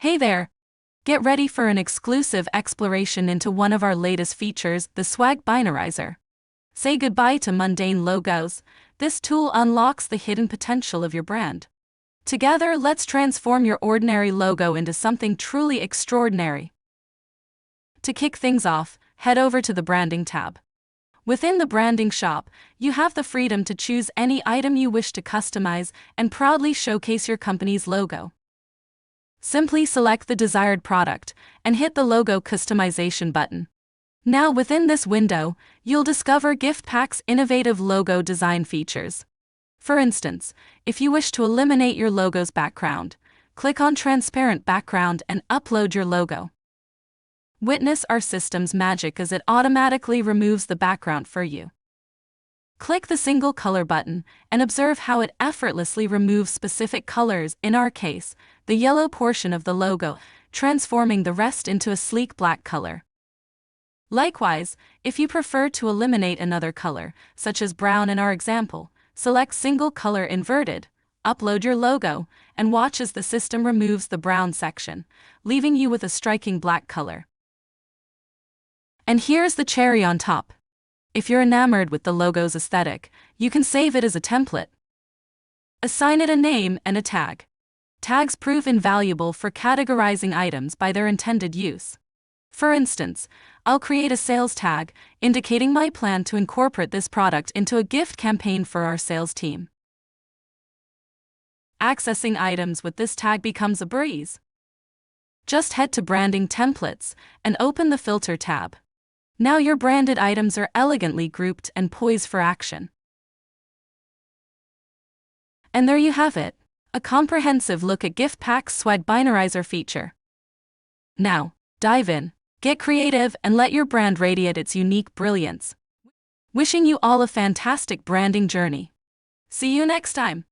Hey there! Get ready for an exclusive exploration into one of our latest features, the Swag Binarizer. Say goodbye to mundane logos. This tool unlocks the hidden potential of your brand. Together, let's transform your ordinary logo into something truly extraordinary. To kick things off, head over to the Branding tab. Within the Branding shop, you have the freedom to choose any item you wish to customize and proudly showcase your company's logo. Simply select the desired product and hit the Logo Customization button. Now within this window, you'll discover Giftpack's innovative logo design features. For instance, if you wish to eliminate your logo's background, click on Transparent Background and upload your logo. Witness our system's magic as it automatically removes the background for you. Click the single color button and observe how it effortlessly removes specific colors, in our case, the yellow portion of the logo, transforming the rest into a sleek black color. Likewise, if you prefer to eliminate another color, such as brown in our example, select Single Color Inverted, upload your logo, and watch as the system removes the brown section, leaving you with a striking black color. And here's the cherry on top. If you're enamored with the logo's aesthetic, you can save it as a template. Assign it a name and a tag. Tags prove invaluable for categorizing items by their intended use. For instance, I'll create a sales tag, indicating my plan to incorporate this product into a gift campaign for our sales team. Accessing items with this tag becomes a breeze. Just head to Branding Templates and open the Filter tab. Now your branded items are elegantly grouped and poised for action. And there you have it, a comprehensive look at Giftpack's Swag Binarizer feature. Now, dive in, get creative, and let your brand radiate its unique brilliance. Wishing you all a fantastic branding journey. See you next time.